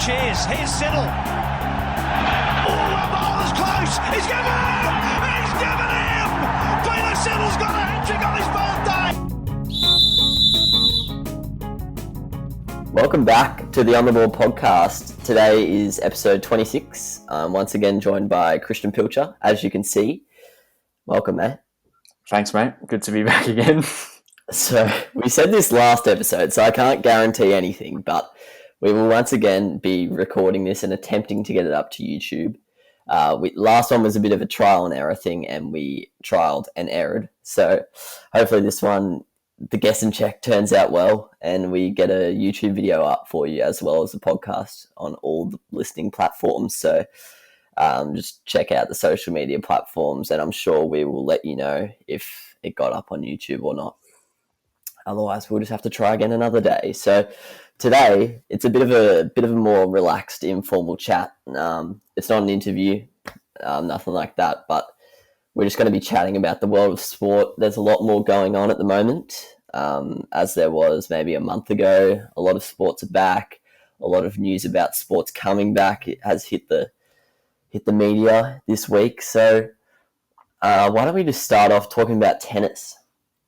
cheers. Here's Siddle. Oh, that ball is close. He's given him. He's given him. Peter Siddle's got a hat-trick on his birthday. Welcome back to the On The Ball podcast. Today is episode 26. Once again joined by Christian Pilcher, as you can see. Welcome, mate. Thanks, mate. Good to be back again. So we said this last episode, so I can't guarantee anything, but we will once again be recording this and attempting to get it up to YouTube. Last one was a bit of a trial and error thing, and we trialed and errored. So hopefully this one, the guess and check, turns out well, and we get a YouTube video up for you as well as a podcast on all the listening platforms. So just check out the social media platforms, and I'm sure we will let you know if it got up on YouTube or not. Otherwise, we'll just have to try again another day. So today, it's a bit of a more relaxed, informal chat. It's not an interview, nothing like that, but we're just going to be chatting about the world of sport. There's a lot more going on at the moment, as there was maybe a month ago. A lot of sports are back. A lot of news about sports coming back. It has hit the media this week. So why don't we just start off talking about tennis?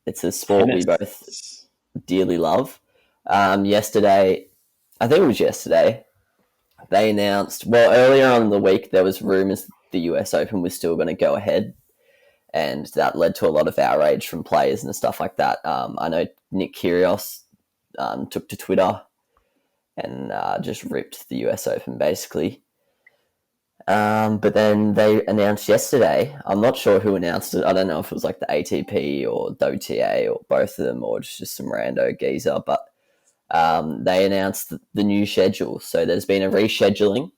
It's a sport we both dearly love. Yesterday, I think it was yesterday, they announced, well, earlier on in the week, there was rumours the US Open was still going to go ahead, and that led to a lot of outrage from players and stuff like that. I know Nick Kyrgios took to Twitter and just ripped the US Open, basically. But then they announced yesterday, I'm not sure who announced it. I don't know if it was like the ATP or the OTA or both of them or just some rando geezer, but they announced the new schedule. So there's been a rescheduling.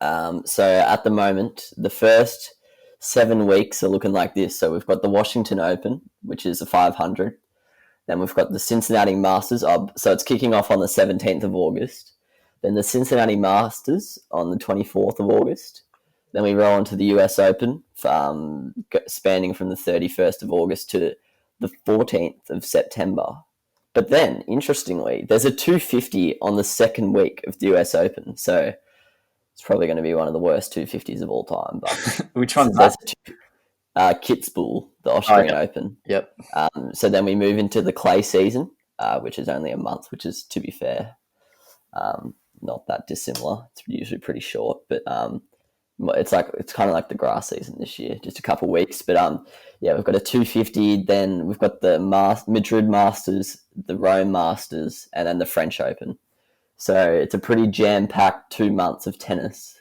So at the moment, the first 7 weeks are looking like this. So we've got the Washington Open, which is a 500. Then we've got the Cincinnati Masters. So it's kicking off on the 17th of August. Then the Cincinnati Masters on the 24th of August. Then we roll into the US Open, spanning from the 31st of August to the 14th of September. But then, interestingly, there's a 250 on the second week of the US Open. So it's probably going to be one of the worst 250s of all time. But which one's that? Kitzbühel, the Australian Open. Yep. So then we move into the clay season, which is only a month, which is, to be fair, not that dissimilar. It's usually pretty short, but it's kind of like the grass season this year, just a couple of weeks. But we've got a 250. Then we've got the Madrid Masters, the Rome Masters, and then the French Open. So it's a pretty jam-packed 2 months of tennis.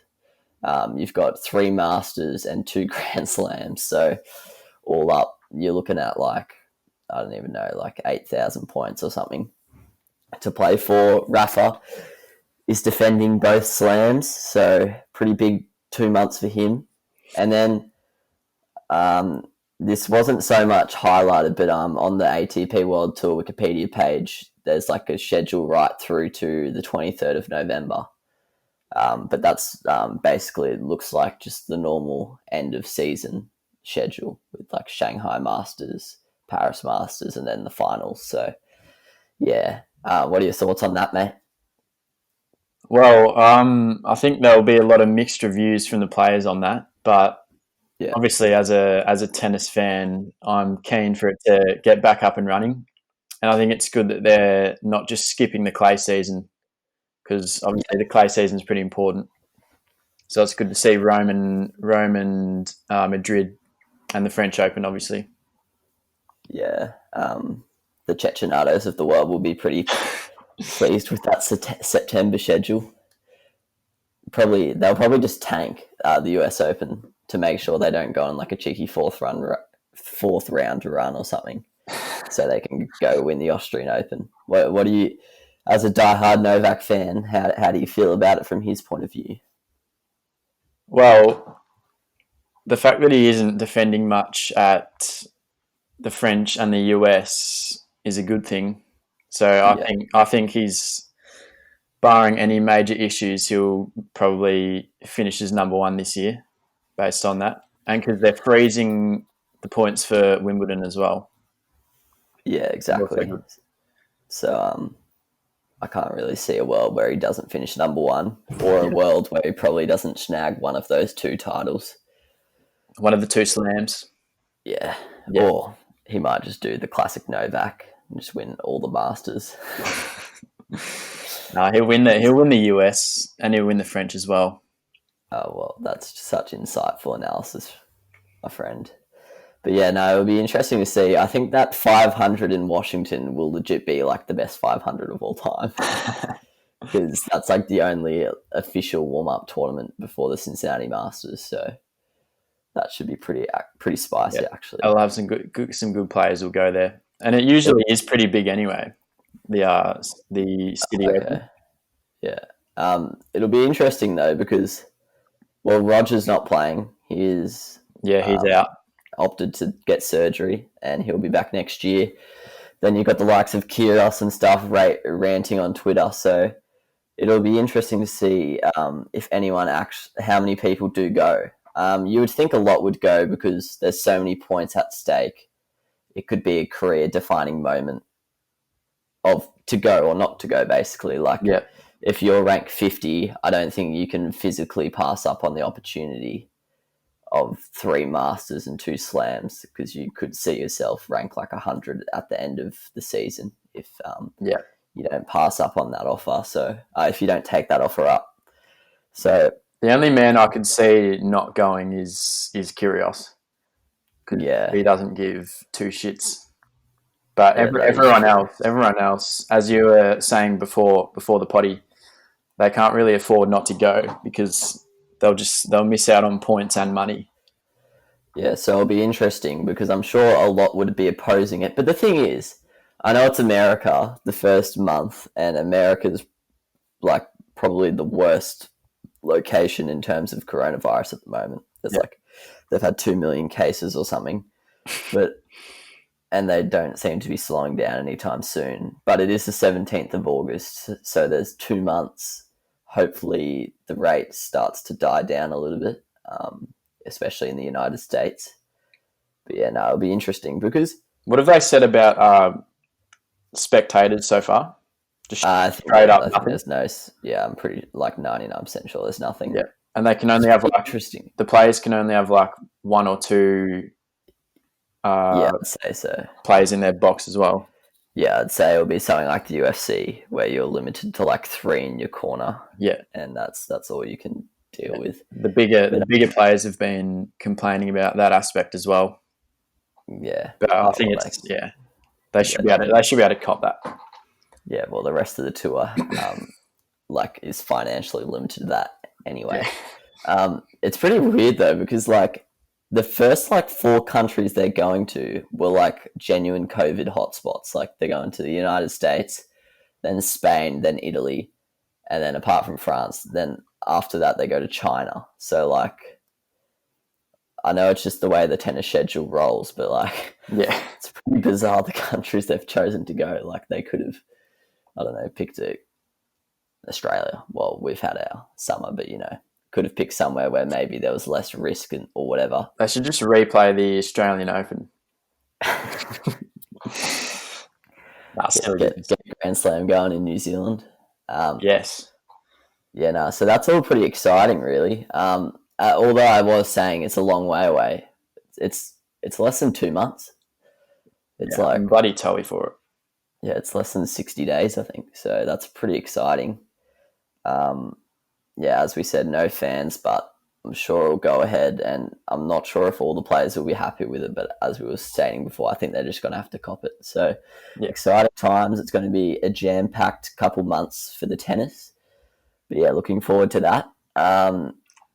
You've got 3 Masters and 2 Grand Slams. So all up, you're looking at I don't even know, 8,000 points or something to play for. Rafa is defending both slams, so pretty big 2 months for him. And then this wasn't so much highlighted, but on the ATP World Tour Wikipedia page, there's a schedule right through to the 23rd of November. But that's basically, it looks like just the normal end of season schedule with Shanghai Masters, Paris Masters, and then the finals. So yeah, what are your thoughts on that, mate? Well, I think there'll be a lot of mixed reviews from the players on that, but obviously as a tennis fan, I'm keen for it to get back up and running. And I think it's good that they're not just skipping the clay season, because obviously the clay season is pretty important. So it's good to see Rome and Madrid and the French Open, obviously. Yeah, the Cecchinatos of the world will be pretty pleased with that September schedule. They'll probably just tank the US Open to make sure they don't go on a cheeky fourth round run or something, so they can go win the Austrian Open. What do you, as a diehard Novak fan, how do you feel about it from his point of view? Well, the fact that he isn't defending much at the French and the US is a good thing. So I think he's, barring any major issues, he'll probably finish as number 1 this year based on that. And because they're freezing the points for Wimbledon as well. Yeah, exactly. So I can't really see a world where he doesn't finish number one, or a world where he probably doesn't snag one of those 2 titles. One of the 2 slams. Yeah. Or he might just do the classic Novak and just win all the Masters. No, he'll win the US and he'll win the French as well. Oh, well, that's such insightful analysis, my friend. But yeah, no, it'll be interesting to see. I think that 500 in Washington will legit be like the best 500 of all time. Because that's like the only official warm-up tournament before the Cincinnati Masters. So that should be pretty spicy, actually. I'll have some good players will go there. And it usually is pretty big anyway, the City Open. Yeah. It'll be interesting, though, because, well, Roger's not playing. He's out. Opted to get surgery, and he'll be back next year. Then you've got the likes of Kyrgios and stuff ranting on Twitter. So it'll be interesting to see if anyone how many people do go. You would think a lot would go because there's so many points at stake. It could be a career-defining moment of to go or not to go, basically. Like, if you're ranked 50, I don't think you can physically pass up on the opportunity of 3 Masters and 2 slams, because you could see yourself rank like 100 at the end of the season if you don't pass up on that offer. So if you don't take that offer up. So the only man I could see not going is Kyrgios. He doesn't give 2 shits. But everyone else, as you were saying before the potty, they can't really afford not to go because they'll miss out on points and money. Yeah, so it'll be interesting because I'm sure a lot would be opposing it. But the thing is, I know it's America the first month, and America's like probably the worst location in terms of coronavirus at the moment. There's they've had 2 million cases or something, and they don't seem to be slowing down anytime soon. But it is the 17th of August, so there's 2 months. Hopefully the rate starts to die down a little bit, especially in the United States. But yeah, no, it'll be interesting because... What have they said about spectators so far? Just straight up nothing? There's no... Yeah, I'm pretty 99% sure there's nothing. Yeah, and they can only have interesting. The players can only have 1 or 2 I'd say so. Players in their box as well. Yeah, I'd say it'll be something like the UFC where you're limited to 3 in your corner. Yeah. And that's all you can deal with. The bigger players have been complaining about that aspect as well. Yeah. But I think they should be able to cop that. Yeah, well, the rest of the tour is financially limited to that anyway. Yeah. It's pretty weird though because the first 4 countries they're going to were genuine COVID hotspots. They're going to the United States, then Spain, then Italy, and then apart from France, then after that they go to China. So I know it's just the way the tennis schedule rolls, but it's pretty bizarre the countries they've chosen to go. They could have, I don't know, picked Australia. Well, we've had our summer, but could have picked somewhere where maybe there was less risk or whatever. They should just replay the Australian Open. Get Grand Slam going in New Zealand. Yes. Yeah, no. So that's all pretty exciting, really. Although I was saying it's a long way away. It's less than 2 months. It's I'm bloody toey for it. Yeah, it's less than 60 days, I think. So that's pretty exciting. Yeah, as we said, no fans, but I'm sure it'll go ahead, and I'm not sure if all the players will be happy with it, but as we were stating before, I think they're just going to have to cop it. So exciting times. It's going to be a jam-packed couple months for the tennis. But yeah, looking forward to that.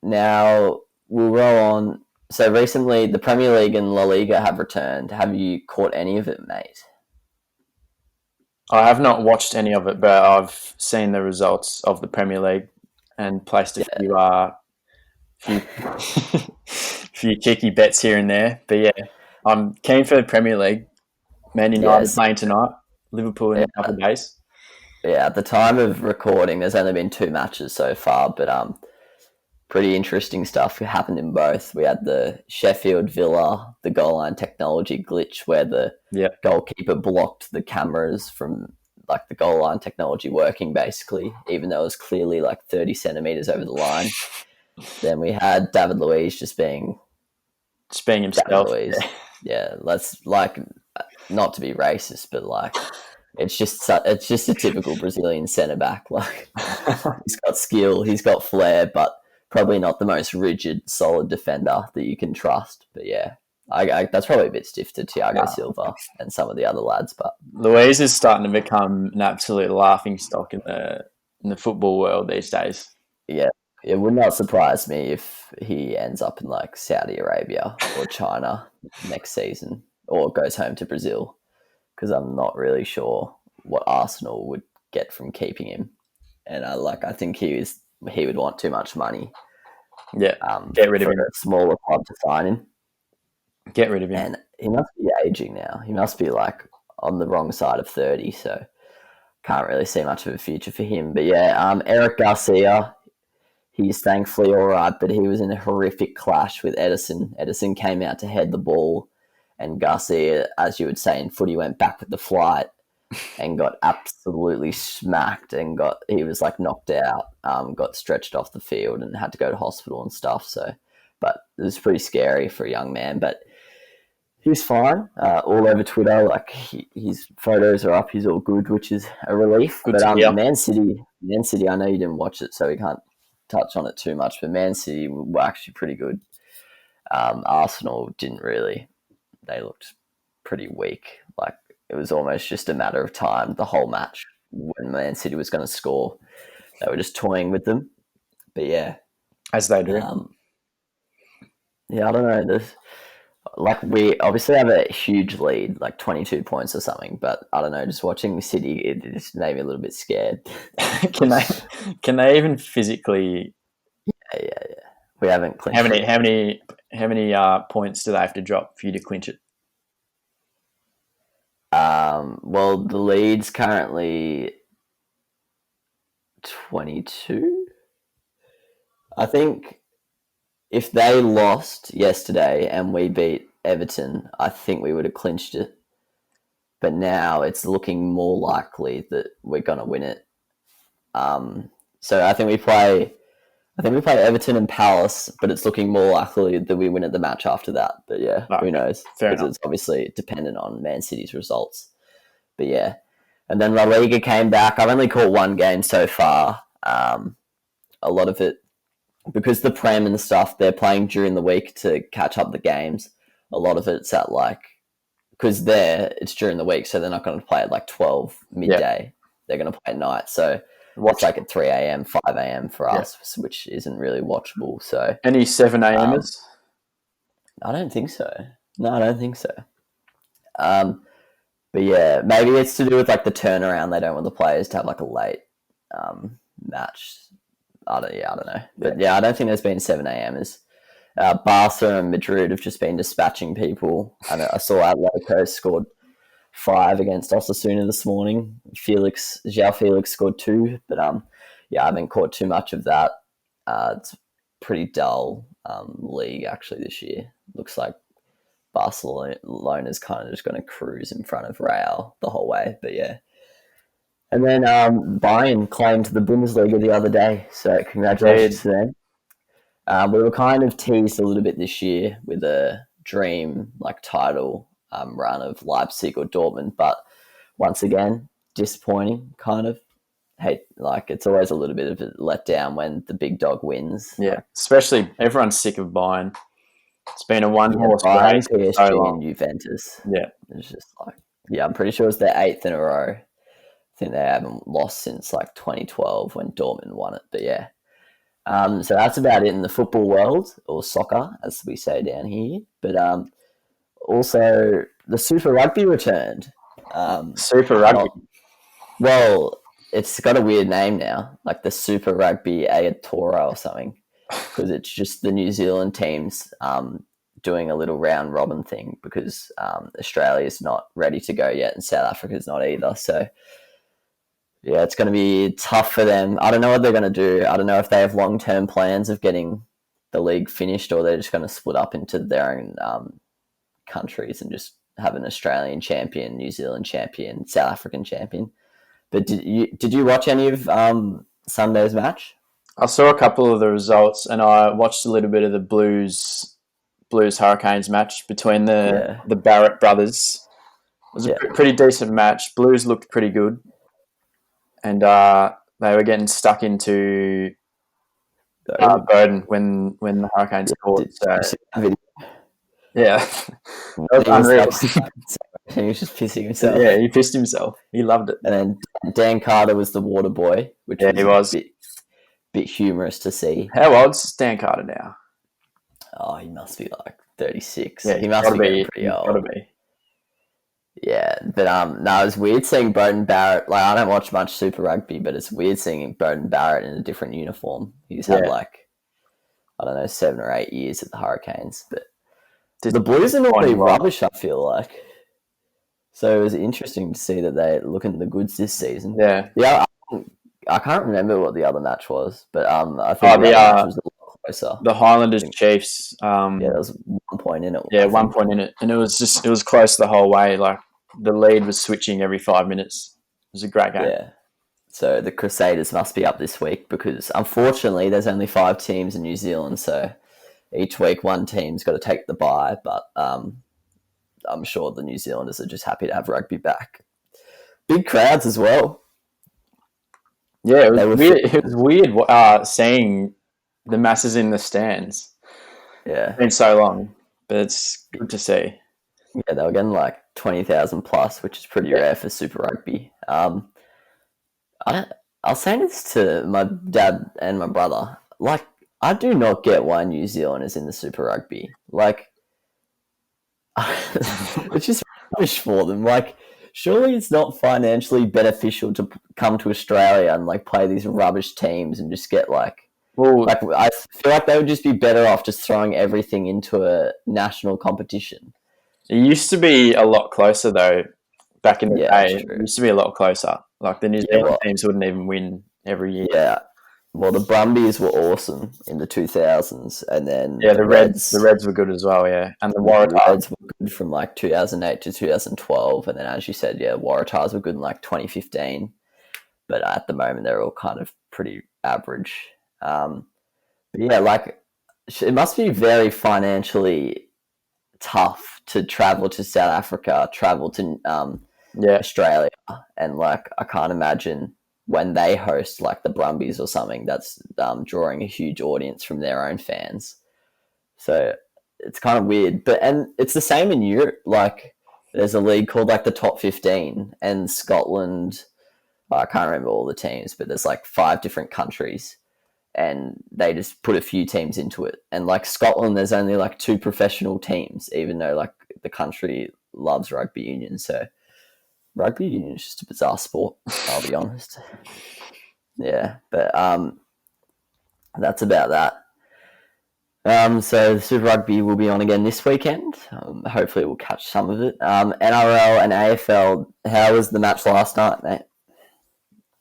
Now, we'll roll on. So recently, the Premier League and La Liga have returned. Have you caught any of it, mate? I have not watched any of it, but I've seen the results of the Premier League and placed a few cheeky bets here and there. But yeah, I'm keen for the Premier League. Man United playing tonight, Liverpool in a couple of days. Yeah, at the time of recording, there's only been 2 matches so far, but pretty interesting stuff happened in both. We had the Sheffield Villa, the goal line technology glitch where the goalkeeper blocked the cameras from like the goal line technology working basically, even though it was clearly like 30 centimeters over the line. Then we had David Luiz just being himself. David Luiz. Yeah, let's like not to be racist, but like it's just a typical Brazilian centre back. Like he's got skill, he's got flair, but probably not the most rigid, solid defender that you can trust. But yeah, I that's probably a bit stiff to Thiago Silva and some of the other lads. But Luiz is starting to become an absolute laughing stock in the football world these days. Yeah, it would not surprise me if he ends up in like Saudi Arabia or China next season, or goes home to Brazil, because I'm not really sure what Arsenal would get from keeping him. And I think he would want too much money. Yeah, get rid of him. A smaller club to sign him. Get rid of him. And he must be aging now. He must be like on the wrong side of 30, so can't really see much of a future for him. But yeah, Eric Garcia, he's thankfully all right, but he was in a horrific clash with Edison. Edison came out to head the ball, and Garcia, as you would say in footy, went back with the flight and got absolutely smacked, and he was like knocked out, got stretched off the field and had to go to hospital and stuff. So, but it was pretty scary for a young man, but he's fine. All over Twitter, like his photos are up. He's all good, which is a relief. Good but Man City, I know you didn't watch it, so we can't touch on it too much. But Man City were actually pretty good. Arsenal didn't really. They looked pretty weak. Like it was almost just a matter of time. The whole match when Man City was going to score, they were just toying with them. But yeah, as they do. Yeah, I don't know. Like we obviously have a huge lead, like 22 points or something. But I don't know. Just watching City, it just made me a little bit scared. Can they even physically? Yeah. We haven't clinched. How many points do they have to drop for you to clinch it? Well, the lead's currently 22. I think if they lost yesterday and we beat Everton, I think we would have clinched it. But now it's looking more likely that we're going to win it. So I think we play Everton and Palace, but it's looking more likely that we win at the match after that. But yeah, who knows? Because it's obviously dependent on Man City's results. But yeah. And then La Liga came back. I've only caught one game so far. A lot of it, because the Prem and stuff, they're playing during the week to catch up the games. A lot of it's at because it's during the week, so they're not going to play at 12 midday. Yeah. They're going to play at night. So it's at 3 a.m., 5 a.m. for us, which isn't really watchable. So any 7 a.m.ers? I don't think so. No, I don't think so. But yeah, maybe it's to do with the turnaround. They don't want the players to have a late match. I don't know. But yeah, I don't think there's been 7 a.m.ers. Barca and Madrid have just been dispatching people. I saw Atletico scored 5 against Osasuna this morning. João Felix scored 2, but I haven't caught too much of that. It's pretty dull league actually this year. Looks like Barcelona's kind of just going to cruise in front of Real the whole way. But yeah. And then Bayern claimed the Bundesliga the other day, so congratulations to them. We were kind of teased a little bit this year with a dream title run of Leipzig or Dortmund, but once again, disappointing. Kind of it's always a little bit of a letdown when the big dog wins. Yeah, especially everyone's sick of Bayern. It's been a one-horse race. PSG and Juventus. Yeah, it's just I'm pretty sure it's their 8th in a row. I think they haven't lost since 2012 when Dortmund won it. But yeah. So that's about it in the football world, or soccer, as we say down here. But also, the Super Rugby returned. Super Rugby? Well, it's got a weird name now, like the Super Rugby Aotearoa or something, because it's just the New Zealand teams doing a little round robin thing, because Australia's not ready to go yet and South Africa's not either. So yeah, it's going to be tough for them. I don't know what they're going to do. I don't know if they have long-term plans of getting the league finished, or they're just going to split up into their own countries and just have an Australian champion, New Zealand champion, South African champion. But did you watch any of Sunday's match? I saw a couple of the results, and I watched a little bit of the Blues Hurricanes match between the Barrett brothers. It was a pretty decent match. Blues looked pretty good, and they were getting stuck into Burden when the Hurricanes scored. Yeah, that was unreal. He was just pissing himself. Yeah, he pissed himself. He loved it. And then Dan Carter was the water boy, which was a bit humorous to see. How old's Dan Carter now? Oh, he must be like 36. Yeah, he must be pretty old. Gotta be. Yeah, but no, it was weird seeing Beauden Barrett. Like, I don't watch much Super Rugby, but it's weird seeing Beauden Barrett in a different uniform. He's had 7 or 8 years at the Hurricanes, but the Blues are normally rubbish, I feel like. So it was interesting to see that they're looking at the goods this season. Yeah. I can't remember what the other match was, but I think the other match was a lot closer. The Highlanders Chiefs. There was 1 point in it. Yeah, 1 point in it, and it was close the whole way. Like the lead was switching every 5 minutes. It was a great game. Yeah. So the Crusaders must be up this week because unfortunately there's only 5 teams in New Zealand, so each week one team's got to take the bye. But I'm sure the New Zealanders are just happy to have rugby back. Big crowds as well. Yeah, it was weird seeing the masses in the stands. Yeah. It's been so long, but it's good to see. Yeah, they were getting like 20,000 plus, which is pretty rare for Super Rugby. I was saying this to my dad and my brother. Like, I do not get why New Zealand is in the Super Rugby. Like, it's just rubbish for them. Like, surely it's not financially beneficial to come to Australia and like play these rubbish teams and just get I feel like they would just be better off just throwing everything into a national competition. It used to be a lot closer though. Back in the day, it used to be a lot closer. Like the New Zealand teams wouldn't even win every year. Yeah. Well, the Brumbies were awesome in the 2000s, and then the Reds were good as well. Yeah, and the Waratahs were good from like 2008 to 2012, and then as you said, Waratahs were good in like 2015. But at the moment, they're all kind of pretty average. But yeah, like it must be very financially tough to travel to South Africa, travel to Australia, and like I can't imagine when they host like the Brumbies or something that's drawing a huge audience from their own fans. So it's kind of weird, and it's the same in Europe. Like there's a league called like the Top 15, and Scotland. I can't remember all the teams, but there's like 5 different countries, and they just put a few teams into it. And like Scotland, there's only like 2 professional teams, even though like the country loves rugby union. So rugby union is just a bizarre sport, I'll be honest. Yeah, but that's about that. So Super Rugby will be on again this weekend. Hopefully we'll catch some of it. NRL and AFL, how was the match last night, mate?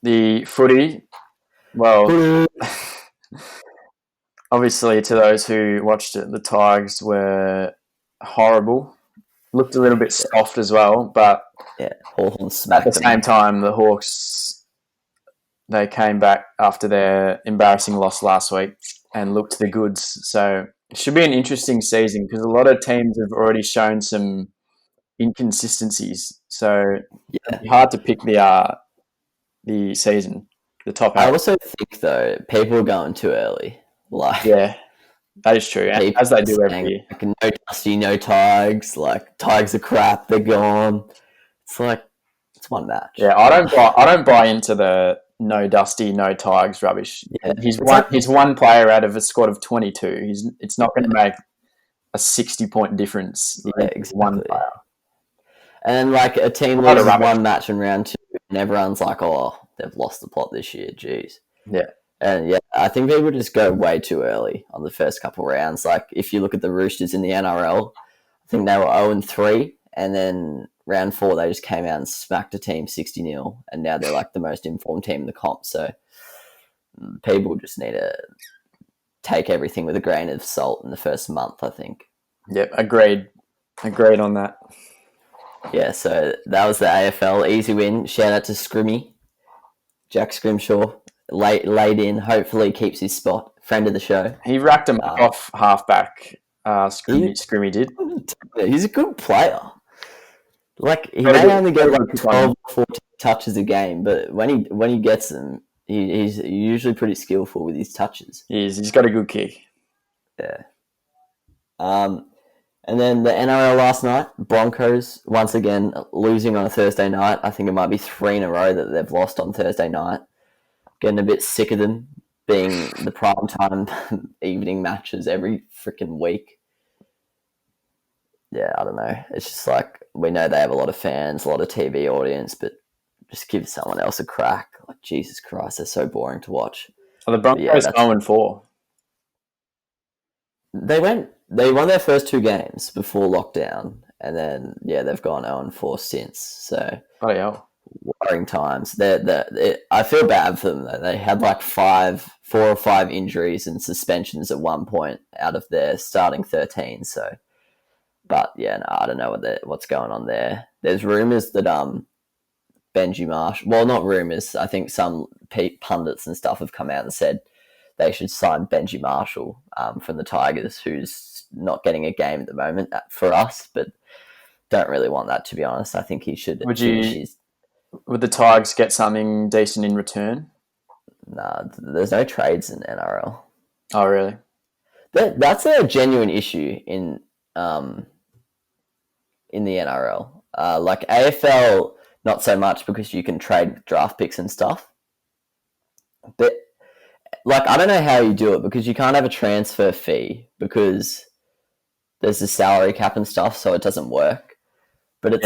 The footy, well, obviously to those who watched it, the Tigers were horrible. Looked a little bit soft as well, but Hawthorn smacked at the same time, the Hawks, they came back after their embarrassing loss last week and looked the goods. So it should be an interesting season because a lot of teams have already shown some inconsistencies. So it's hard to pick the season, the top 8. I also think though people are going too early. That is true, as they do every year. Like, no Dusty, no Tigers. Like Tigers are crap, they're gone. It's like it's one match. Yeah, I don't buy into the no Dusty, no Tigers rubbish. Yeah, he's one player out of a squad of 22. It's not going to make a 60-point difference. Exactly. One player. And like a team loses one match in round 2, and everyone's like, "Oh, they've lost the plot this year." Jeez. Yeah. And I think people just go way too early on the first couple rounds. Like if you look at the Roosters in the NRL, I think they were 0-3, and then round 4 they just came out and smacked a team 60-0, and now they're like the most informed team in the comp. So people just need to take everything with a grain of salt in the first month, I think. Yep, agreed on that. Yeah, so that was the AFL. Easy win. Shout out to Scrimmy. Jack Scrimshaw laid in. Hopefully, keeps his spot. Friend of the show. He racked him off halfback. Scrimmy did. He's a good player. Like he may only get like 12 or 14 touches a game, but when he gets them, he's usually pretty skillful with his touches. He's got a good kick. Yeah. And then the NRL last night, Broncos once again losing on a Thursday night. I think it might be 3 in a row that they've lost on Thursday night. Getting a bit sick of them being the prime time evening matches every freaking week. Yeah, I don't know. It's just like we know they have a lot of fans, a lot of TV audience, but just give someone else a crack. Like Jesus Christ, they're so boring to watch. Are the Broncos 0-4? They won their first 2 games before lockdown, and then they've gone 0-4 since. So worrying times. I feel bad for them though. They had like 4 or 5 injuries and suspensions at one point out of their starting 13. So, but I don't know what's going on there. There's rumors that Benji Marshall. Well, not rumors. I think some pundits and stuff have come out and said they should sign Benji Marshall from the Tigers, who's not getting a game at the moment for us, but don't really want that, to be honest. I think he should. Would the Tigers get something decent in return? Nah, there's no trades in NRL. Oh, really? That's a genuine issue in the NRL. Like AFL, not so much because you can trade draft picks and stuff. But like, I don't know how you do it because you can't have a transfer fee because there's a salary cap and stuff, so it doesn't work. But it's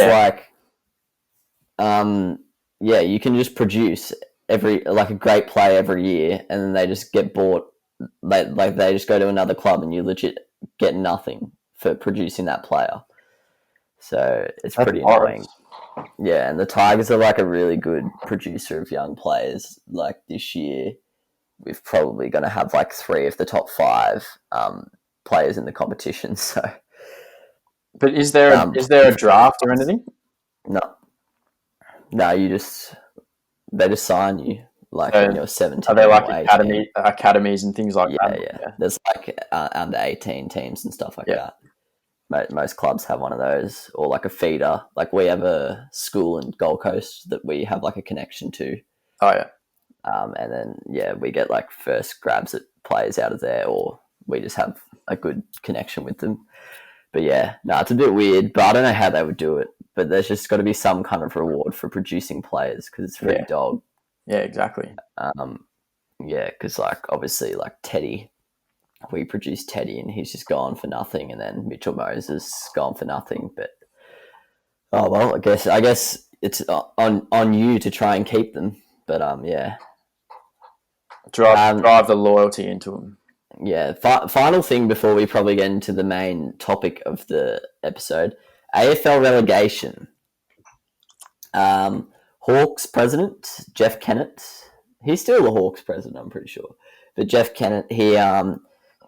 you can just produce a great play every year, and then they just get bought. They just go to another club, and you legit get nothing for producing that player. So it's pretty annoying. Yeah, and the Tigers are like a really good producer of young players. Like this year, we're probably going to have like 3 of the top 5 players in the competition. So, but is there a draft or anything? No, they just sign you like when you're 17. Are there like academies and things like that? Yeah. There's like under 18 teams and stuff like that. Most clubs have one of those, or like a feeder. Like we have a school in Gold Coast that we have like a connection to. Oh yeah. And then we get like first grabs at players out of there, or we just have a good connection with them. But it's a bit weird. But I don't know how they would do it. But there's just got to be some kind of reward for producing players because it's free dog. Yeah, exactly. Because like obviously like Teddy. We produced Teddy and he's just gone for nothing, and then Mitchell Moses gone for nothing. But I guess it's on you to try and keep them. But drive the loyalty into them. Yeah. Final thing before we probably get into the main topic of the episode: AFL relegation. Hawks president Jeff Kennett. He's still the Hawks president, I'm pretty sure. But Jeff Kennett, he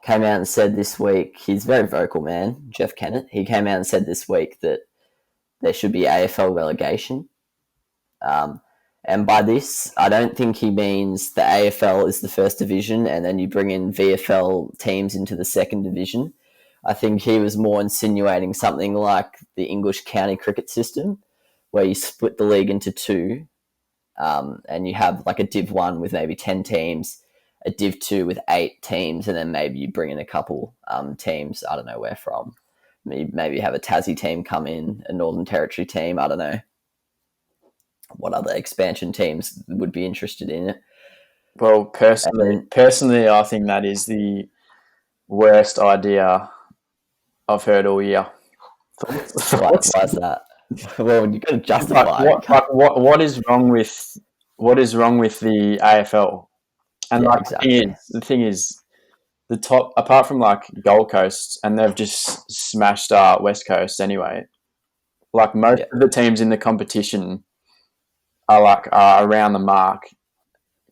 came out and said this week, he's a very vocal man, Jeff Kennett. He came out and said this week that there should be AFL relegation. And by this, I don't think he means the AFL is the first division and then you bring in VFL teams into the second division. I think he was more insinuating something like the English county cricket system, where you split the league into 2, and you have like a Div 1 with maybe 10 teams, a Div 2 with 8 teams, and then maybe you bring in a couple teams, I don't know where from. Maybe have a Tassie team come in, a Northern Territory team, I don't know what other expansion teams would be interested in it. Well, personally, I think that is the worst idea I've heard all year. Why is that? Well, you've got to justify what is wrong with the AFL? And exactly. the thing is, the top, apart from like Gold Coast, and they've just smashed West Coast anyway. Like most of the teams in the competition are around the mark,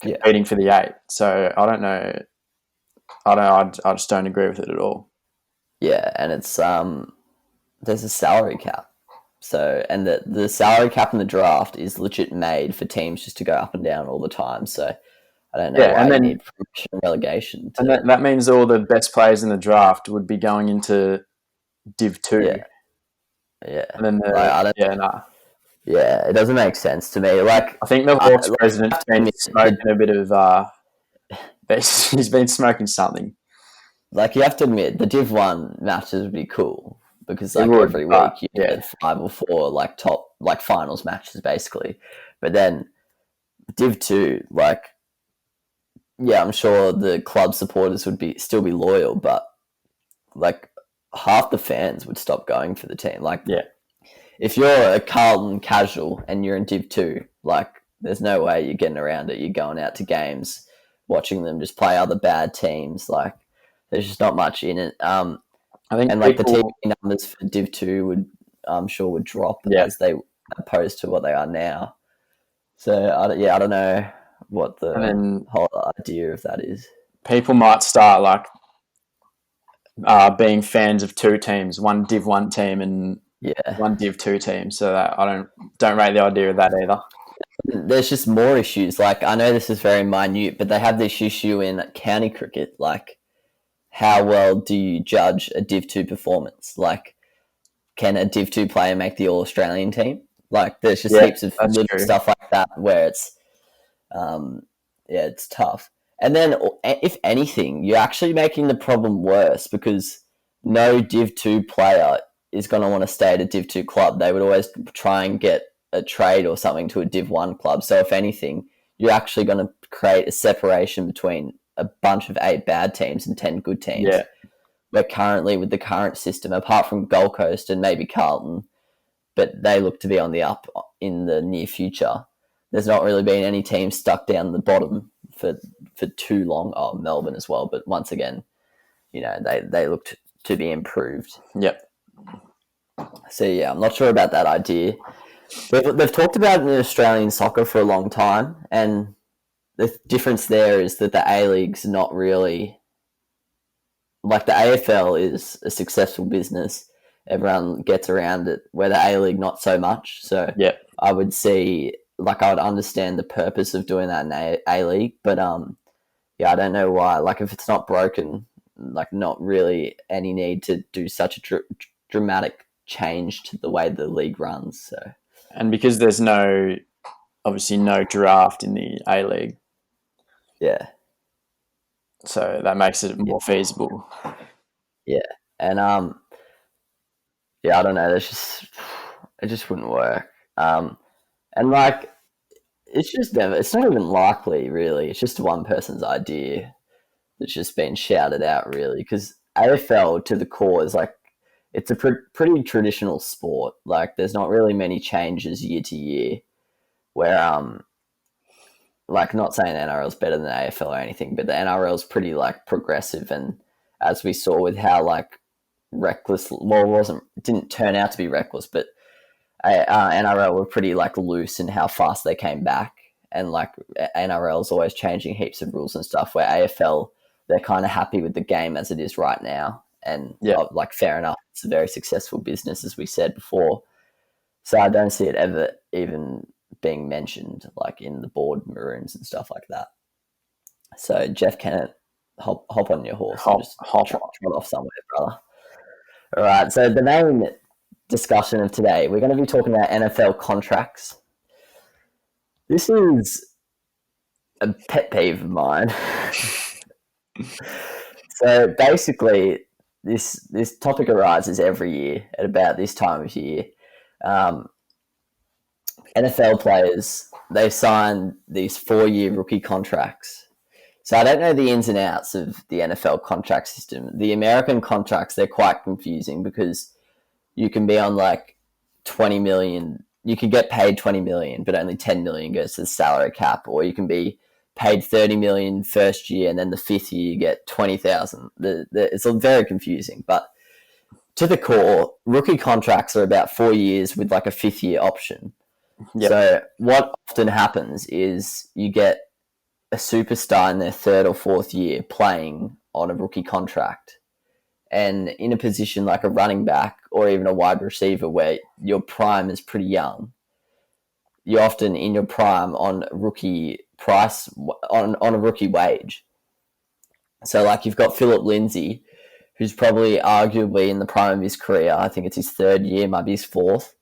competing for the 8. So I don't know. I just don't agree with it at all. Yeah, and it's there's a salary cap. So, and the salary cap in the draft is legit made for teams just to go up and down all the time. So, I don't know why you need promotion and relegation. And that means all the best players in the draft would be going into Div 2. Yeah. And then Yeah, it doesn't make sense to me. Like, I think the Hawks president's been smoking a bit of he's been smoking something. Like, you have to admit, the Div 1 matches would be cool because, like, every week you get 5 or 4, like, top, like, finals matches, basically. But then Div 2, like, yeah, I'm sure the club supporters would still be loyal, but, like, half the fans would stop going for the team. Like, if you're a Carlton casual and you're in Div 2, like, there's no way you're getting around it. You're going out to games, watching them just play other bad teams, like, there's just not much in it. I think, and like the TV numbers for Div 2 I'm sure would drop as they opposed to what they are now. So I don't know what the whole idea of that is. People might start like being fans of 2 teams, one Div 1 team and one Div 2 team. So that I don't rate the idea of that either. There's just more issues. Like, I know this is very minute, but they have this issue in county cricket, like, how well do you judge a Div 2 performance? Like, can a Div 2 player make the All-Australian team? Like, there's just heaps of little stuff like that where it's, it's tough. And then, if anything, you're actually making the problem worse because no Div 2 player is going to want to stay at a Div 2 club. They would always try and get a trade or something to a Div 1 club. So, if anything, you're actually going to create a separation between a bunch of 8 bad teams and 10 good teams. Yeah. Where currently with the current system, apart from Gold Coast and maybe Carlton, but they look to be on the up in the near future, there's not really been any teams stuck down the bottom for too long. Oh, Melbourne as well, but once again, you know, they looked to be improved. Yep. So yeah, I'm not sure about that idea. They've talked about it in Australian soccer for a long time, and the difference there is that the A-League's not really... Like, the AFL is a successful business. Everyone gets around it, where the A-League not so much. So I would see... Like, I would understand the purpose of doing that in A-League, but I don't know why. Like, if it's not broken, like, not really any need to do such a dramatic change to the way the league runs. So, and because there's obviously no draft in the A-League. Yeah. So that makes it more feasible. Yeah. And I don't know, it just wouldn't work. And like, it's not even likely, really. It's just one person's idea that's just been shouted out, really. Because AFL to the core is like, it's a pretty traditional sport. Like, there's not really many changes year to year. Where like, not saying NRL is better than AFL or anything, but the NRL is pretty like progressive, and as we saw with how like reckless, well, it didn't turn out to be reckless, but NRL were pretty like loose in how fast they came back, and like NRL is always changing heaps of rules and stuff. Where AFL, they're kind of happy with the game as it is right now, and like, fair enough, it's a very successful business, as we said before. So I don't see it ever even being mentioned like in the board rooms and stuff like that. So Jeff Kennett, hop on your horse and just trot off somewhere, brother. All right, so the main discussion of today, we're going to be talking about NFL contracts. This is a pet peeve of mine. So basically, this topic arises every year at about this time of year. NFL players, they sign these 4-year rookie contracts. So I don't know the ins and outs of the NFL contract system. The American contracts, they're quite confusing because you can be on like 20 million. You can get paid 20 million, but only 10 million goes to the salary cap. Or you can be paid 30 million first year, and then the 5th year you get 20,000. It's very confusing. But to the core, rookie contracts are about 4 years with like a 5th year option. Yep. So what often happens is you get a superstar in their 3rd or 4th year playing on a rookie contract, and in a position like a running back or even a wide receiver where your prime is pretty young, you're often in your prime on rookie price, on a rookie wage. So like you've got Philip Lindsay, who's probably arguably in the prime of his career. I think it's his third year, might be his fourth.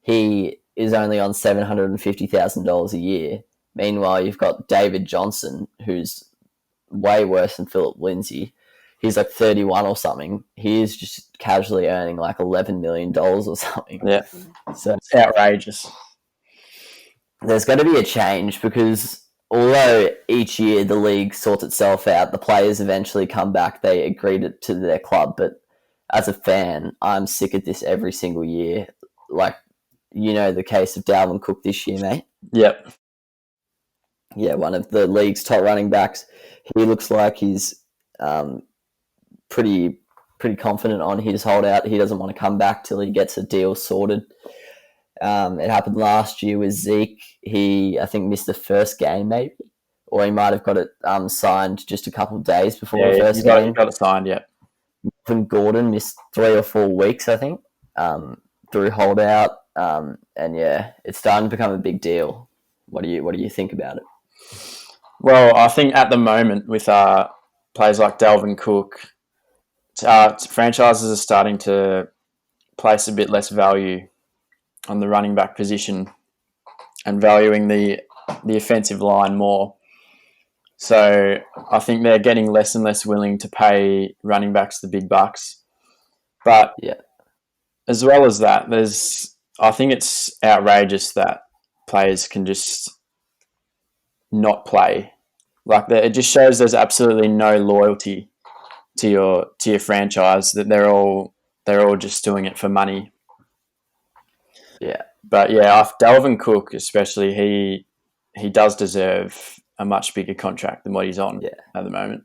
He is only on $750,000 a year. Meanwhile, you've got David Johnson, who's way worse than Philip Lindsay. He's like 31 or something. He is just casually earning like $11 million or something. Yeah. So it's outrageous. There's got to be a change because although each year the league sorts itself out, the players eventually come back, they agree to their club. But as a fan, I'm sick of this every single year. Like, you know, the case of Dalvin Cook this year, mate. Yep. Yeah, one of the league's top running backs. He looks like he's pretty confident on his holdout. He doesn't want to come back till he gets a deal sorted. It happened last year with Zeke. He, I think, missed the first game, maybe, or he might have got it signed just a couple of days before the first game. He got it signed, yeah. Melvin Gordon missed 3 or 4 weeks, I think, through holdout, and yeah, it's starting to become a big deal. What do you think about it? Well, I think at the moment with players like Dalvin Cook, franchises are starting to place a bit less value on the running back position and valuing the offensive line more. So I think they're getting less and less willing to pay running backs the big bucks. But yeah, as well as that, I think it's outrageous that players can just not play. Like it just shows there's absolutely no loyalty to your franchise, that they're all just doing it for money. Yeah. But yeah, Dalvin Cook especially, he does deserve a much bigger contract than what he's on at the moment.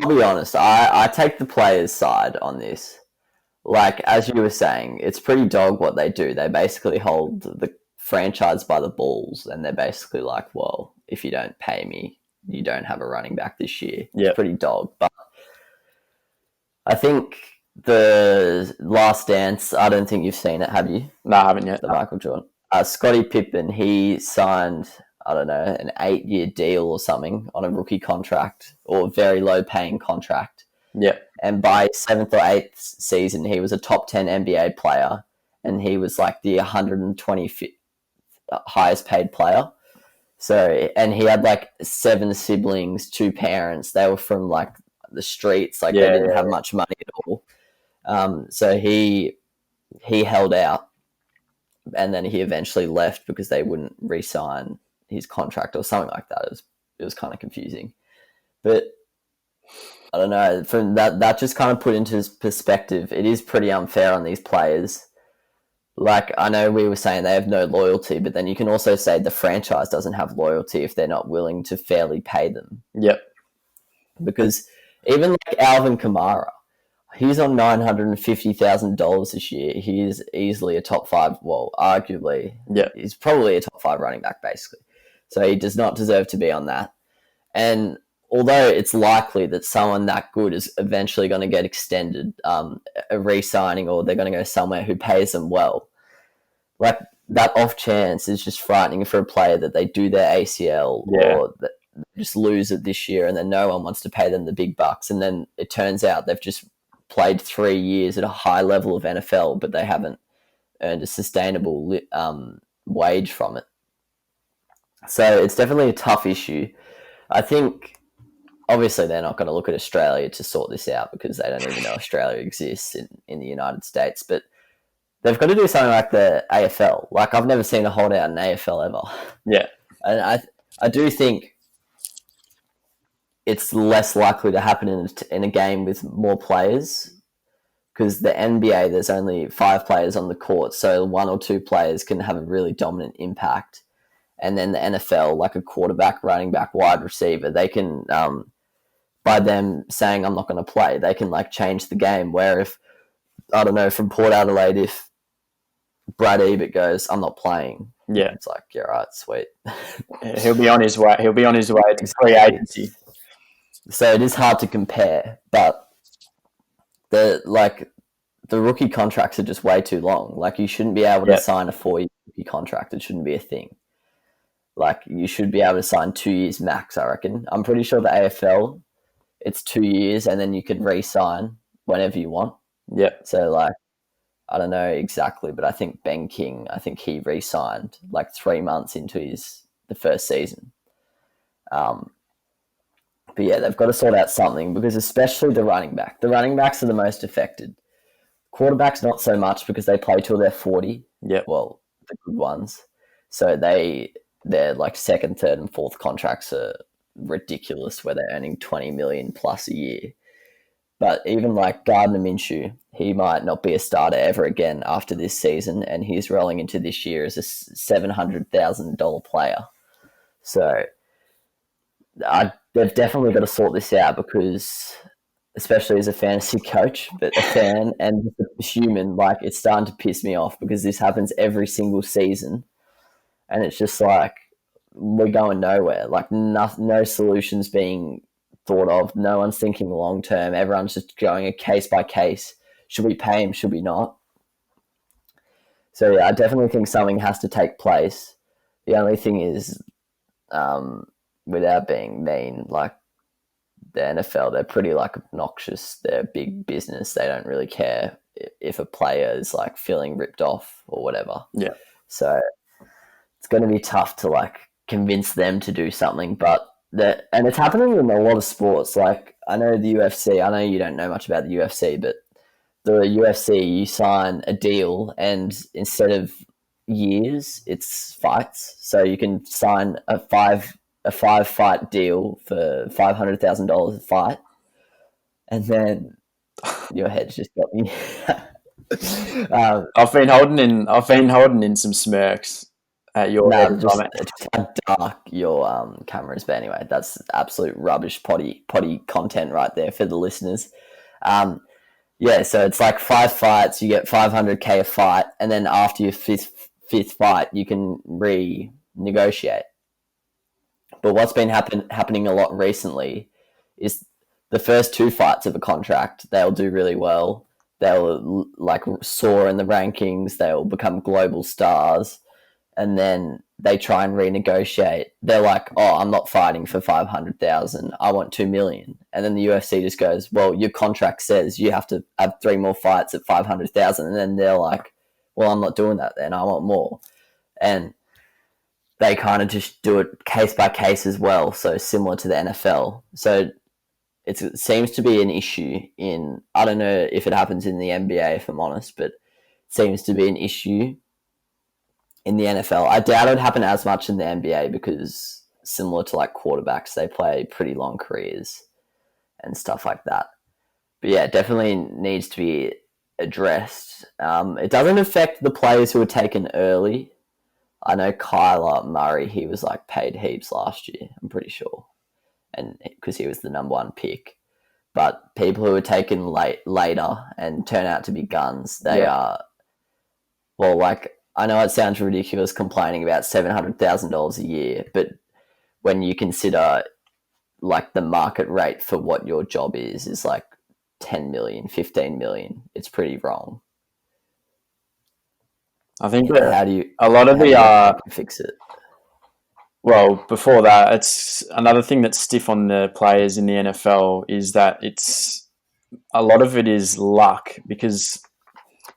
I'll be honest, I take the players' side on this. Like, as you were saying, it's pretty dog what they do. They basically hold the franchise by the balls, and they're basically like, well, if you don't pay me, you don't have a running back this year. Yep. It's pretty dog. But I think the Last Dance, I don't think you've seen it, have you? No, I haven't yet. The Michael Jordan. Scottie Pippen, he signed, I don't know, an 8-year deal or something on a rookie contract or a very low-paying contract. Yeah. And by 7th or 8th season, he was a top 10 NBA player, and he was like the 125th highest paid player. So, and he had like 7 siblings, 2 parents. They were from like the streets, like they didn't have much money at all. So he held out, and then he eventually left because they wouldn't re-sign his contract or something like that. It was kind of confusing, but I don't know. From that just kind of put into perspective, it is pretty unfair on these players. Like, I know we were saying they have no loyalty, but then you can also say the franchise doesn't have loyalty if they're not willing to fairly pay them. Yep. Because even like Alvin Kamara, he's on $950,000 this year. He is easily a top 5. Well, arguably, he's probably a top 5 running back, basically. So he does not deserve to be on that. And although it's likely that someone that good is eventually going to get extended, a re-signing, or they're going to go somewhere who pays them well, like that off chance is just frightening for a player that they do their ACL or that they just lose it this year, and then no one wants to pay them the big bucks. And then it turns out they've just played 3 years at a high level of NFL, but they haven't earned a sustainable wage from it. So it's definitely a tough issue. I think obviously they're not going to look at Australia to sort this out because they don't even know Australia exists in the United States, but they've got to do something like the AFL. Like, I've never seen a holdout in AFL ever. Yeah. And I do think it's less likely to happen in a game with more players, because the NBA, there's only 5 players on the court, so 1 or 2 players can have a really dominant impact. And then the NFL, like a quarterback, running back, wide receiver, they can, by them saying I'm not going to play, they can like change the game. Where if, I don't know, from Port Adelaide, if Brad Ebert goes, I'm not playing, it's like, yeah, right, sweet. He'll be on his way. He'll be on his way to free agency. So it is hard to compare, but the rookie contracts are just way too long. Like, you shouldn't be able to sign a 4-year rookie contract. It shouldn't be a thing. Like, you should be able to sign 2 years max, I reckon. I'm pretty sure the AFL, it's 2 years, and then you can re-sign whenever you want. Yeah. So, like, I don't know exactly, but I think Ben King, he re-signed like 3 months into the first season. But yeah, they've got to sort out something, because especially the running backs are the most affected. Quarterbacks not so much, because they play till they're 40. Yeah. Well, the good ones. So their like second, third, and fourth contracts are ridiculous, where they're earning 20 million plus a year. But even like Gardner Minshew, he might not be a starter ever again after this season, and he's rolling into this year as a $700,000 player. So they've definitely got to sort this out, because, especially as a fantasy coach, but a fan and a human, like, it's starting to piss me off, because this happens every single season, and it's just like we're going nowhere. Like, no solutions being thought of. No one's thinking long term. Everyone's just going a case by case. Should we pay him? Should we not? So yeah, I definitely think something has to take place. The only thing is, without being mean, like, the NFL, they're pretty like obnoxious. They're a big business. They don't really care if a player is like feeling ripped off or whatever. Yeah. So it's going to be tough to like convince them to do something, and it's happening in a lot of sports. Like, I know the UFC, I know you don't know much about the UFC, but the UFC, you sign a deal, and instead of years, it's fights. So you can sign a five fight deal for $500,000 a fight, and then your head's just got me. I've been holding in some smirks at your just how dark your camera is. But anyway, that's absolute rubbish potty content right there for the listeners. Yeah, so it's like 5 fights, you get $500K a fight, and then after your fifth fight, you can renegotiate. But what's been happening a lot recently is the first 2 fights of a contract, they'll do really well. They'll like soar in the rankings. They'll become global stars. And then they try and renegotiate. They're like, "Oh, I'm not fighting for 500,000. I want 2 million." And then the UFC just goes, "Well, your contract says you have to have 3 more fights at 500,000." And then they're like, "Well, I'm not doing that then. I want more." And they kind of just do it case by case as well. So similar to the NFL. So it seems to be an issue I don't know if it happens in the NBA, if I'm honest, but it seems to be an issue in the NFL. I doubt it would happen as much in the NBA, because similar to like quarterbacks, they play pretty long careers and stuff like that. But yeah, it definitely needs to be addressed. It doesn't affect the players who are taken early. I know Kyler Murray, he was like paid heaps last year, I'm pretty sure, and because he was the number 1 pick. But people who are taken later and turn out to be guns, they are, well, like, I know it sounds ridiculous complaining about $700,000 a year, but when you consider like the market rate for what your job is like 10 million, 15 million, it's pretty wrong. I think how do you fix it? Well, before that, it's another thing that's stiff on the players in the NFL is that a lot of it is luck, because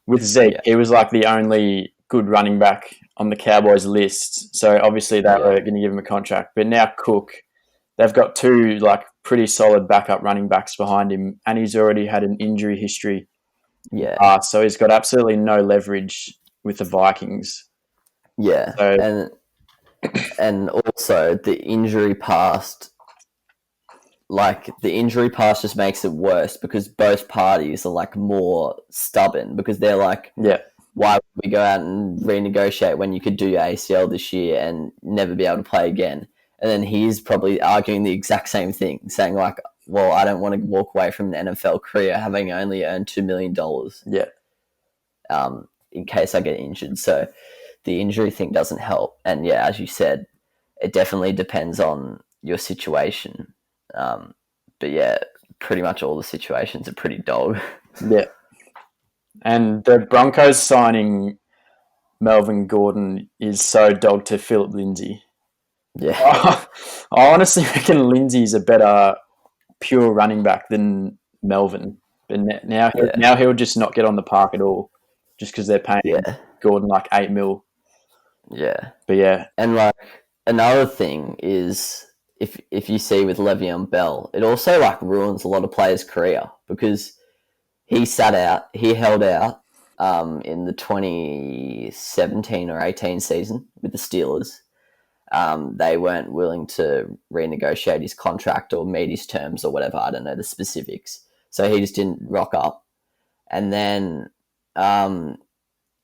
with Zeke, he was like the only good running back on the Cowboys list. So obviously they were going to give him a contract. But now Cook, they've got 2 like pretty solid backup running backs behind him, and he's already had an injury history. Yeah. So he's got absolutely no leverage with the Vikings. Yeah. So, and also the injury past just makes it worse, because both parties are like more stubborn, because they're like, why would we go out and renegotiate when you could do your ACL this year and never be able to play again? And then he's probably arguing the exact same thing, saying like, well, I don't want to walk away from an NFL career having only earned $2 million. In case I get injured. So the injury thing doesn't help. And yeah, as you said, it definitely depends on your situation. But yeah, pretty much all the situations are pretty dog. Yeah. And the Broncos signing Melvin Gordon is so dog to Philip Lindsay. Yeah. I honestly reckon Lindsay's a better pure running back than Melvin. But now he'll just not get on the park at all just because they're paying Gordon like $8 million. Yeah. But yeah. And like another thing is if you see with Le'Veon Bell, it also like ruins a lot of players' career because he held out in the 2017 or 18 season with the Steelers. They weren't willing to renegotiate his contract or meet his terms or whatever. I don't know the specifics. So he just didn't rock up. And then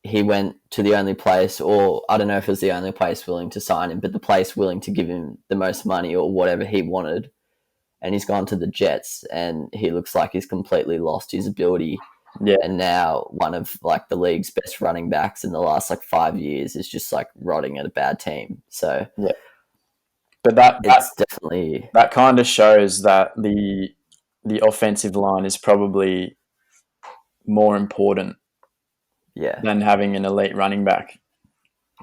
he went to the only place, or I don't know if it was the only place willing to sign him, but the place willing to give him the most money or whatever he wanted. And he's gone to the Jets, and he looks like he's completely lost his ability. Yeah. And now one of like the league's best running backs in the last like 5 years is just like rotting at a bad team. So yeah. But that's definitely that kind of shows that the offensive line is probably more important than having an elite running back.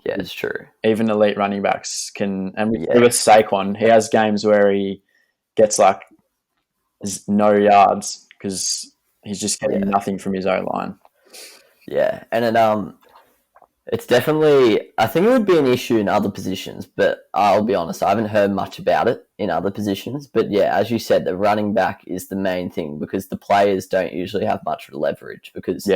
Yeah, it's true. Even elite running backs can, and with Saquon, he has games where he gets like no yards because he's just getting nothing from his O-line. Yeah, and it's definitely, I think it would be an issue in other positions, but I'll be honest, I haven't heard much about it in other positions. But yeah, as you said, the running back is the main thing because the players don't usually have much leverage because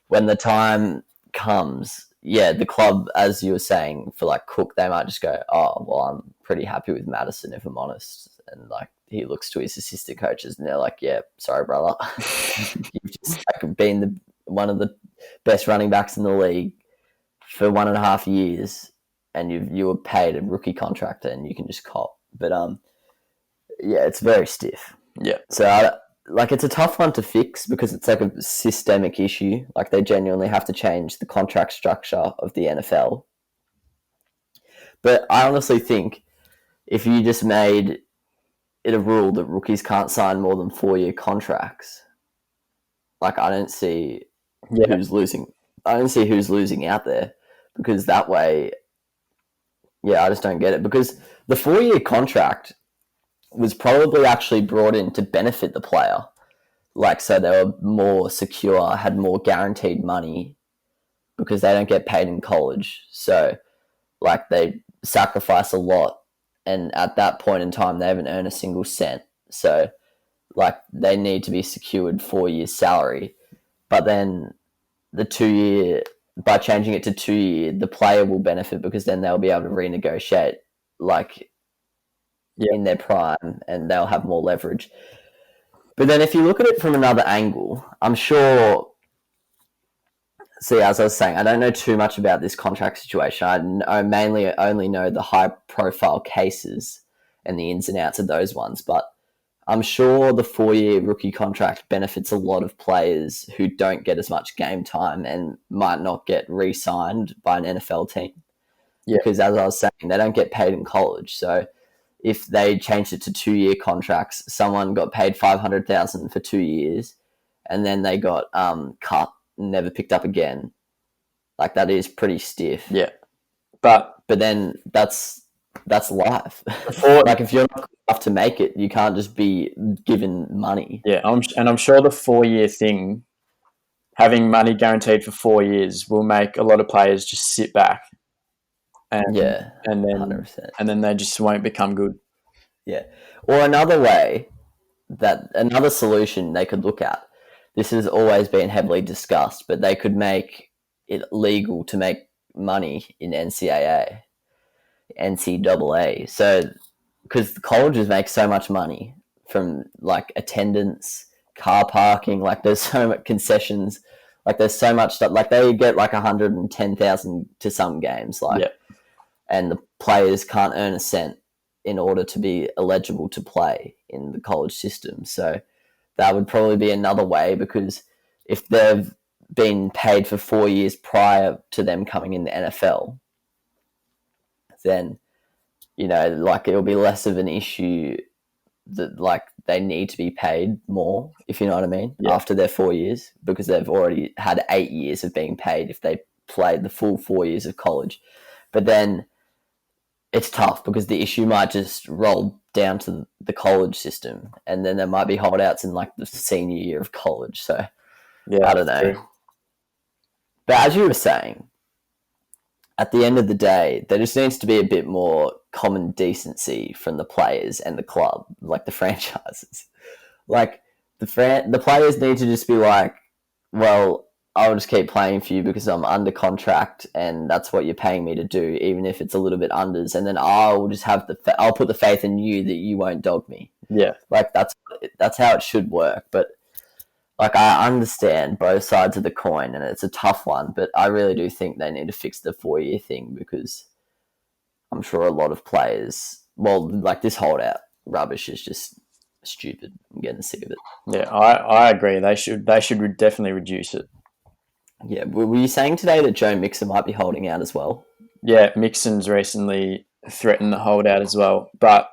when the time comes, the club, as you were saying, for like Cook, they might just go, oh, well, I'm pretty happy with Madison, if I'm honest. And like he looks to his assistant coaches and they're like, yeah, sorry, brother. You've just like, been one of the best running backs in the league for 1.5 years and you were paid a rookie contract and you can just cop. But it's very stiff. Yeah. So it's a tough one to fix because it's like a systemic issue. Like they genuinely have to change the contract structure of the NFL. But I honestly think if you just made it a rule that rookies can't sign more than 4-year contracts, like I don't see who's losing. I don't see who's losing out there because that way, I just don't get it. Because the 4-year contract was probably actually brought in to benefit the player. Like, so they were more secure, had more guaranteed money because they don't get paid in college. So, like, they sacrifice a lot. And at that point in time, they haven't earned a single cent. So, like, they need to be secured 4 years' salary. But then the 2-year, by changing it to 2-year, the player will benefit because then they'll be able to renegotiate, like, in their prime and they'll have more leverage. But then if you look at it from another angle, I'm sure, see, as I was saying, I don't know too much about this contract situation. I mainly only know the high-profile cases and the ins and outs of those ones. But I'm sure the 4-year rookie contract benefits a lot of players who don't get as much game time and might not get re-signed by an NFL team. Yeah. Because as I was saying, they don't get paid in college. So if they changed it to 2-year contracts, someone got paid $500,000 for 2 years and then they got cut and never picked up again. Like that is pretty stiff. Yeah. But then that's life. Like if you're not good enough to make it, you can't just be given money. Yeah, I'm sure the 4-year thing, having money guaranteed for 4 years, will make a lot of players just sit back. And then 100%. And then they just won't become good. Yeah. Or another solution they could look at. This has always been heavily discussed, but they could make it legal to make money in NCAA. So, because colleges make so much money from like attendance, car parking, like there's so much concessions, like there's so much stuff. Like they get like 110,000 to some games, and the players can't earn a cent in order to be eligible to play in the college system. So that would probably be another way because if they've been paid for 4 years prior to them coming in the NFL, then, like it'll be less of an issue that like they need to be paid more, if you know what I mean, Yeah. after their 4 years, because they've already had 8 years of being paid if they played the full 4 years of college. But then it's tough because the issue might just roll down to the college system, and then there might be holdouts in like the senior year of college. So Yeah, I don't know. true. But as you were saying, at the end of the day, there just needs to be a bit more common decency from the players and the club, like the franchises. Like the players need to just be like, well, I'll just keep playing for you because I'm under contract and that's what you're paying me to do, even if it's a little bit unders. And then I'll just have I'll put the faith in you that you won't dog me. Yeah. Like that's how it should work. But like I understand both sides of the coin and it's a tough one, but I really do think they need to fix the 4-year thing because I'm sure a lot of players, well, like this holdout rubbish is just stupid. I'm getting sick of it. Yeah, I agree. They should definitely reduce it. Yeah, were you saying today that Joe Mixon might be holding out as well? Yeah, Mixon's recently threatened the holdout as well, but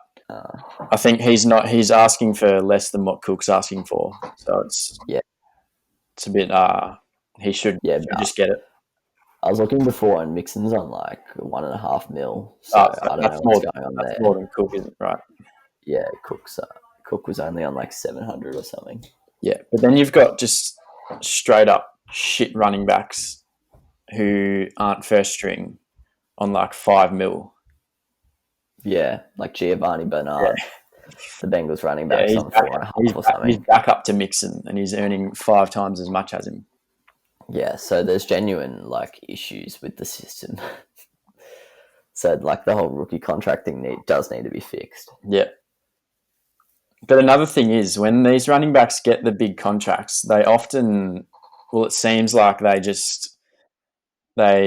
I think he's not. He's asking for less than what Cook's asking for, so it's a bit. He should just get it. I was looking before, and Mixon's on like 1.5 mil. So I don't know what's going on there. That's more than Cook, isn't it? Right? Yeah, Cook was only on like 700 or something. Yeah, but then you've got just straight up shit running backs who aren't first string on like 5 mil. Yeah, like Giovanni Bernard, the Bengals running back, on 4.5 or something. He's back up to Mixon, and he's earning 5 times as much as him. Yeah, so there's genuine like issues with the system. So like the whole rookie contract thing does need to be fixed. Yeah. But another thing is when these running backs get the big contracts, they often, well, it seems like they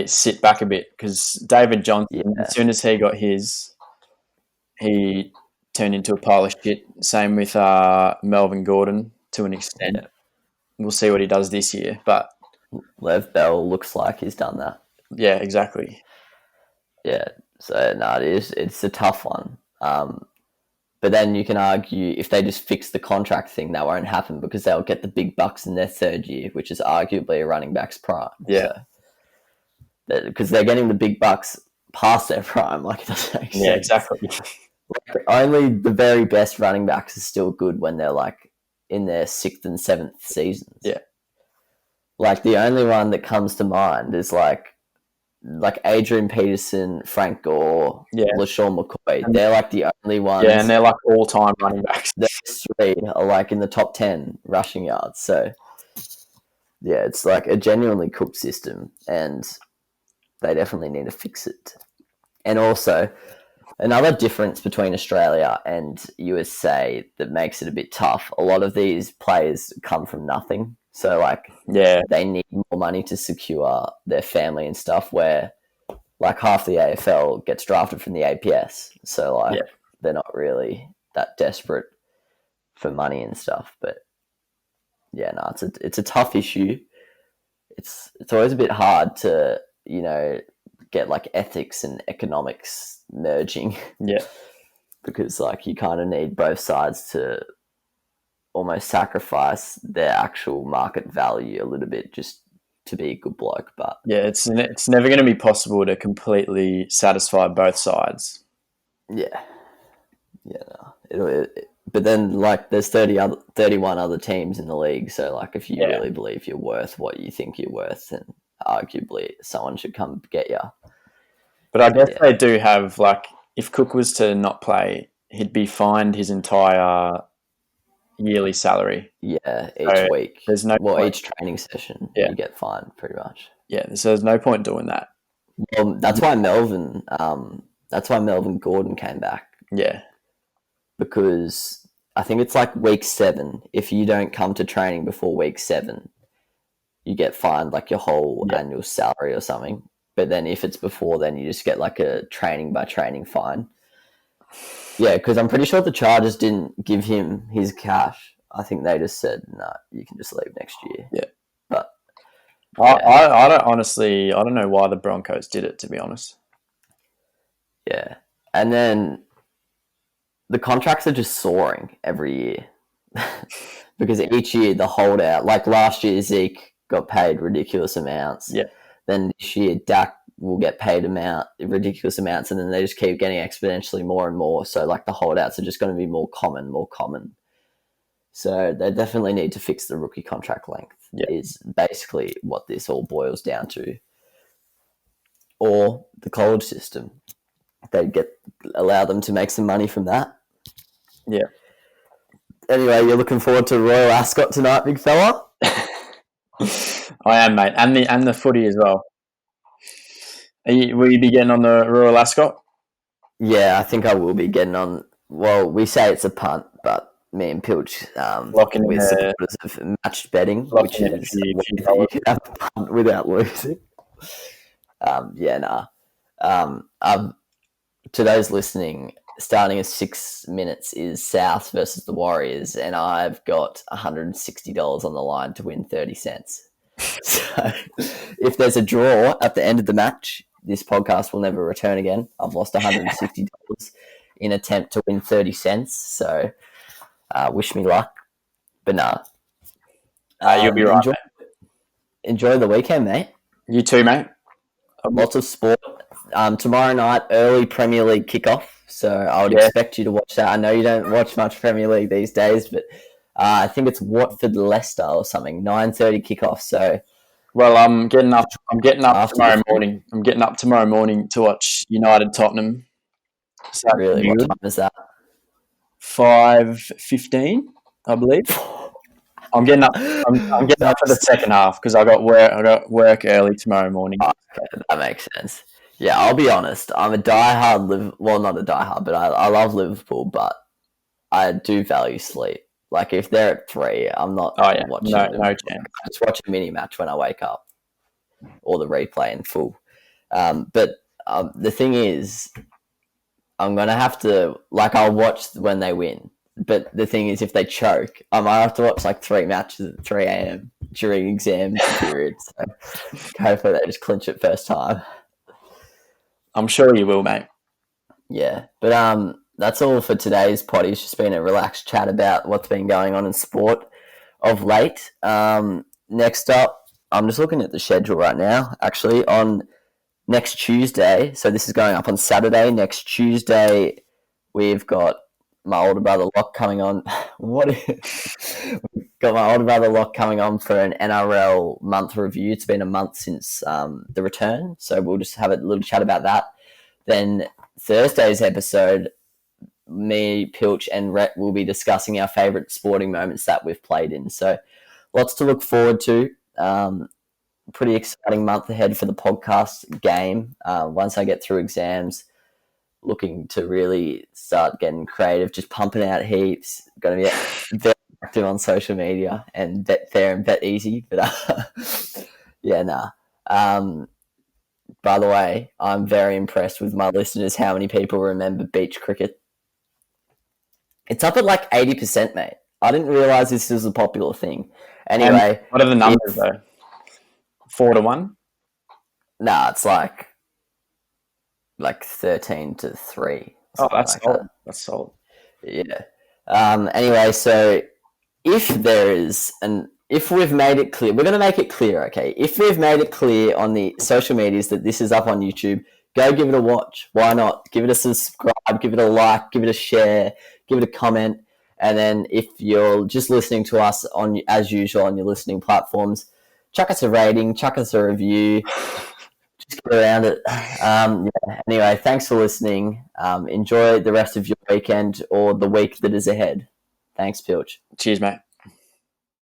sit back a bit because David Johnson, as soon as he got his, he turned into a pile of shit. Same with Melvin Gordon to an extent. Yeah. We'll see what he does this year, but Lev Bell looks like he's done that. Yeah, exactly. Yeah, so no, it's a tough one. But then you can argue if they just fix the contract thing, that won't happen because they'll get the big bucks in their third year, which is arguably a running back's prime. Yeah. Because they're getting the big bucks past their prime. Like, it doesn't make sense. Yeah, exactly. Like, only the very best running backs are still good when they're like in their 6th and 7th seasons. Yeah. Like, the only one that comes to mind is like Adrian Peterson, Frank Gore, LaShawn McCoy. They're like the only ones. Yeah, and they're like all-time running backs. Those 3 are like in the top 10 rushing yards. So, yeah, it's like a genuinely cooked system and they definitely need to fix it. And also, another difference between Australia and USA that makes it a bit tough, a lot of these players come from nothing. So, like, they need more money to secure their family and stuff, where, like, half the AFL gets drafted from the APS. So, like, they're not really that desperate for money and stuff. But, yeah, no, it's a tough issue. It's always a bit hard to, you know, get, like, ethics and economics merging. Yeah. Because, like, you kind of need both sides to almost sacrifice their actual market value a little bit just to be a good bloke. But yeah, it's never going to be possible to completely satisfy both sides. Yeah, no. But then, like, there's 31 other teams in the league, so, like, if you really believe you're worth what you think you're worth, then arguably someone should come get you. But I guess they do have, like, if Cook was to not play, he'd be fined his entire yearly salary. Yeah, each week. There's no point. Each training session, you get fined pretty much. Yeah, so there's no point doing that. Well, that's why Melvin Gordon came back. Yeah. Because I think it's like week 7. If you don't come to training before week 7, you get fined like your whole annual salary or something. But then if it's before, then you just get like a training by training fine. Yeah, because I'm pretty sure the Chargers didn't give him his cash. I think they just said, no, you can just leave next year. Yeah. But I don't know why the Broncos did it, to be honest. Yeah. And then the contracts are just soaring every year. because each year the holdout, like last year Zeke got paid ridiculous amounts. Yeah. Then this year Dak will get paid ridiculous amounts, and then they just keep getting exponentially more and more. So like the holdouts are just going to be more common. So they definitely need to fix the rookie contract length. Yeah. Is basically what this all boils down to. Or the college system. They'd allow them to make some money from that. Yeah. Anyway, you're looking forward to Royal Ascot tonight, big fella? I am, mate. And the footy as well. Will you be getting on the Royal Ascot? Yeah, I think I will be getting on. Well, we say it's a punt, but me and Pilch, we're supporters of matched betting, which is you can have a punt without losing. To those listening, starting at 6 minutes is South versus the Warriors, and I've got $160 on the line to win 30 cents. So if there's a draw at the end of the match, this podcast will never return again. I've lost $160 in attempt to win 30 cents. So wish me luck. But nah. You'll be right, mate. Enjoy the weekend, mate. You too, mate. Lots of sport. Tomorrow night, early Premier League kickoff. So I would expect you to watch that. I know you don't watch much Premier League these days, but I think it's Watford Leicester or something. 9:30 kickoff. So, well, I'm getting up tomorrow morning. I'm getting up tomorrow morning to watch United Tottenham. So really, what time is that? 5:15, I believe. I'm getting up. I'm getting up for the second half because I got work early tomorrow morning. Oh, okay, that makes sense. Yeah, I'll be honest. I'm a diehard well, not a diehard, but I love Liverpool, but I do value sleep. Like if they're at 3, I'm not watching. No chance. I just watch a mini match when I wake up, or the replay in full. But the thing is, I'm gonna have to I'll watch when they win. But the thing is, if they choke, I might have to watch like 3 matches at 3 a.m. during exam period. So hopefully they just clinch it first time. I'm sure you will, mate. Yeah, but that's all for today's pod. It's just been a relaxed chat about what's been going on in sport of late. Next up, I'm just looking at the schedule right now. Actually, on next Tuesday, so this is going up on Saturday. Next Tuesday, we've got my older brother Locke coming on. Got my older brother Locke coming on for an NRL month review. It's been a month since the return, so we'll just have a little chat about that. Then Thursday's episode, me, Pilch, and Rhett will be discussing our favourite sporting moments that we've played in. So lots to look forward to. Pretty exciting month ahead for the podcast game. Once I get through exams, looking to really start getting creative, just pumping out heaps. Going to be very active on social media and bet fair and bet easy. But by the way, I'm very impressed with my listeners, how many people remember beach cricket. It's up at like 80%, mate. I didn't realise this was a popular thing. Anyway. What are the numbers, though? 4-1? Nah, it's like 13-3. Oh, that's like solid. That. That's solid. Yeah. Anyway, so if we've made it clear, we're going to make it clear, okay? If we've made it clear on the social medias that this is up on YouTube, go give it a watch. Why not? Give it a subscribe, give it a like, give it a share, give it a comment. And then if you're just listening to us as usual on your listening platforms, chuck us a rating, chuck us a review. Just get around it. Anyway, thanks for listening. Enjoy the rest of your weekend or the week that is ahead. Thanks, Pilch. Cheers, mate.